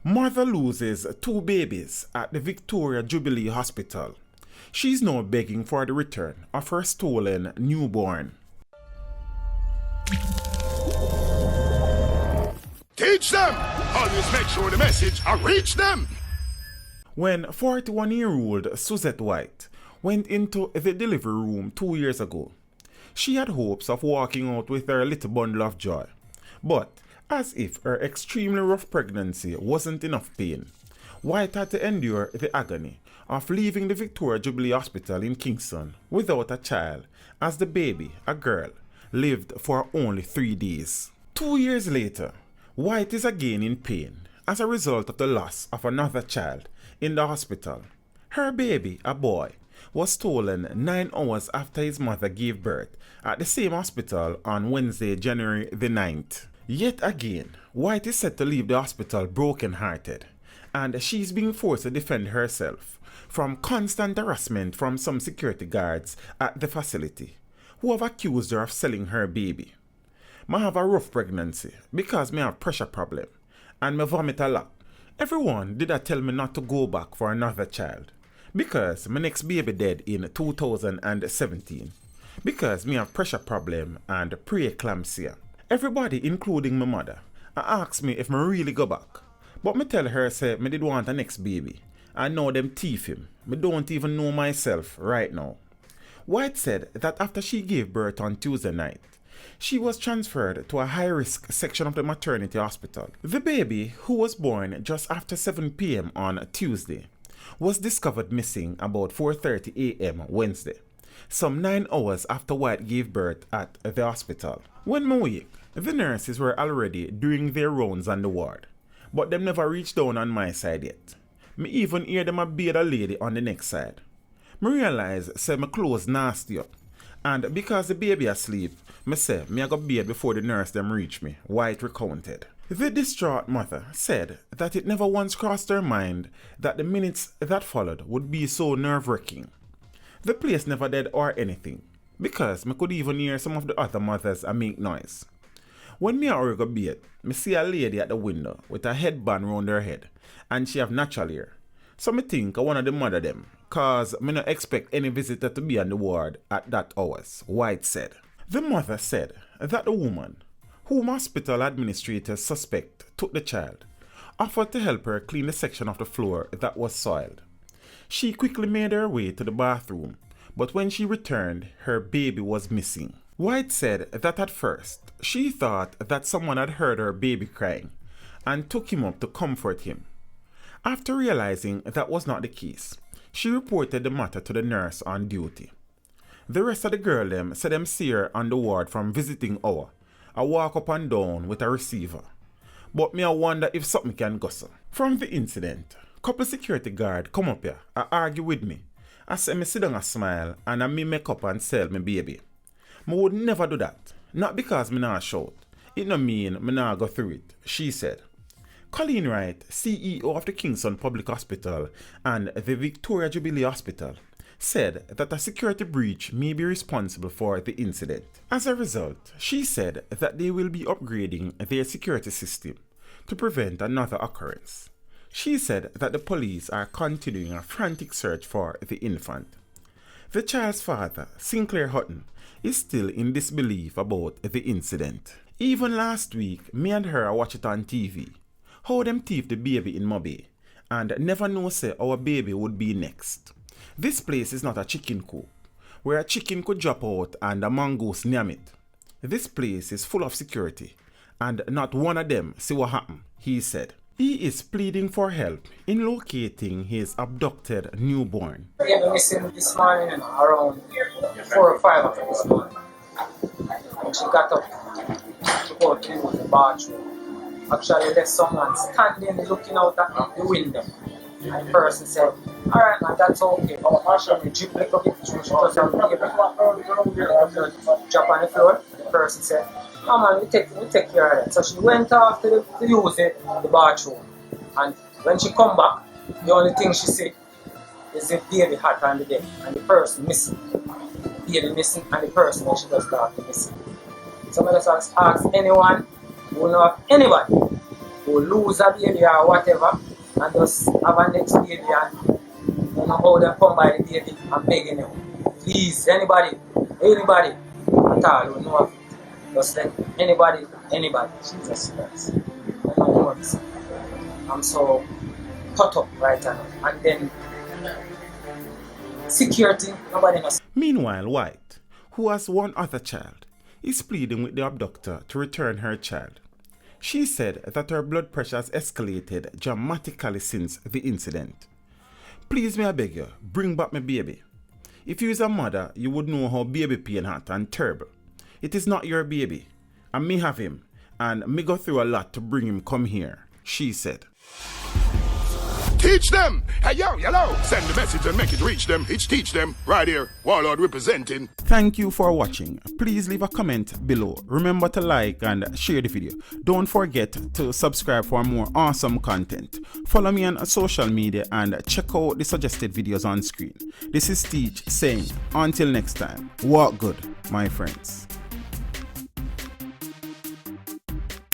Mother loses 2 babies at the Victoria Jubilee Hospital. She's now begging for the return of her stolen newborn. Teach them! Always make sure the message reach them! When 41-year-old Suzette White went into the delivery room 2 years ago, she had hopes of walking out with her little bundle of joy. But as if her extremely rough pregnancy wasn't enough pain, White had to endure the agony of leaving the Victoria Jubilee Hospital in Kingston without a child, as the baby, a girl, lived for only 3 days. 2 years later, White is again in pain as a result of the loss of another child in the hospital. Her baby, a boy, was stolen 9 hours after his mother gave birth at the same hospital on Wednesday, January the 9th. Yet again, White is set to leave the hospital broken-hearted, and she's being forced to defend herself from constant harassment from some security guards at the facility, who have accused her of selling her baby. I have a rough pregnancy because I have pressure problem, and I vomit a lot. Everyone did tell me not to go back for another child, because my next baby dead in 2017, because I have pressure problem and preeclampsia. Everybody, including my mother, asked me if I really go back. But me tell her say me did want a next baby. I know them thief him. Me don't even know myself right now. White said that after she gave birth on Tuesday night, she was transferred to a high-risk section of the maternity hospital. The baby, who was born just after 7 p.m. on Tuesday, was discovered missing about 4:30 a.m. Wednesday, some 9 hours after White gave birth at the hospital. When me wake, the nurses were already doing their rounds on the ward, but them never reached down on my side yet. Me even hear them a bathe a lady on the next side. Me realize say my clothes nasty up, and because the baby asleep, me say me a go bathe before the nurse them reach me, White recounted. The distraught mother said that it never once crossed her mind that the minutes that followed would be so nerve-wracking. The place never dead or anything, because me could even hear some of the other mothers make noise. When me a go bathe, me see a lady at the window with a headband round her head, and she have natural hair. So me think one of the mother them, cause me not expect any visitor to be on the ward at that hours, White said. The mother said that the woman, whom hospital administrators suspect took the child, offered to help her clean the section of the floor that was soiled. She quickly made her way to the bathroom, but when she returned, her baby was missing. White said that at first, she thought that someone had heard her baby crying and took him up to comfort him. After realizing that was not the case, she reported the matter to the nurse on duty. The rest of the girl them said them see her on the ward from visiting hour. I walk up and down with a receiver. But me I wonder if something can go so. From the incident, couple security guard come up here and argue with me. I say me sit down and smile and I me make up and sell me baby. Me would never do that. Not because me not shout. It no mean me not go through it, she said. Colleen Wright, CEO of the Kingston Public Hospital and the Victoria Jubilee Hospital, said that a security breach may be responsible for the incident. As a result, she said that they will be upgrading their security system to prevent another occurrence. She said that the police are continuing a frantic search for the infant. The child's father, Sinclair Hutton, is still in disbelief about the incident. Even last week, me and her watch it on TV, how them thief the baby in Mobay, and never know say our baby would be next. This place is not a chicken coop, where a chicken could drop out and a mongoose name it. This place is full of security, and not one of them see what happened, he said. He is pleading for help in locating his abducted newborn. He was missing this morning around 4 or 5 o'clock this morning. And she got up to go to the bathroom. Actually left someone standing looking out at the window. And the person said, "Alright man, that's okay. Actually drip a little bit through, she just have a drop on the floor." The person said, "Oh man, we take care of that." So she went off to use the bathroom. And when she come back, the only thing she said is the baby hot on the bed and the person missing. The baby missing and the person that she just got missing. So I just ask anyone who know of anybody who lose a baby or whatever and just have a next baby and you know how they come by the baby. I'm begging you. Please, anybody at all who know of it. Just let anybody. Jesus Christ. I don't know what to say. I'm so cut up right now. And then security, nobody knows. Meanwhile, White, who has one other child, is pleading with the abductor to return her child. She said that her blood pressure has escalated dramatically since the incident. Please, may I beg you, bring back my baby. If you is a mother, you would know how baby pain hot and terrible. It is not your baby, and me have him, and me go through a lot to bring him come here, she said. Teach them! Hey, yo, hello! Send the message and make it reach them. It's teach them. Right here. Warlord representing. Thank you for watching. Please leave a comment below. Remember to like and share the video. Don't forget to subscribe for more awesome content. Follow me on social media and check out the suggested videos on screen. This is Teach saying, until next time, walk good, my friends.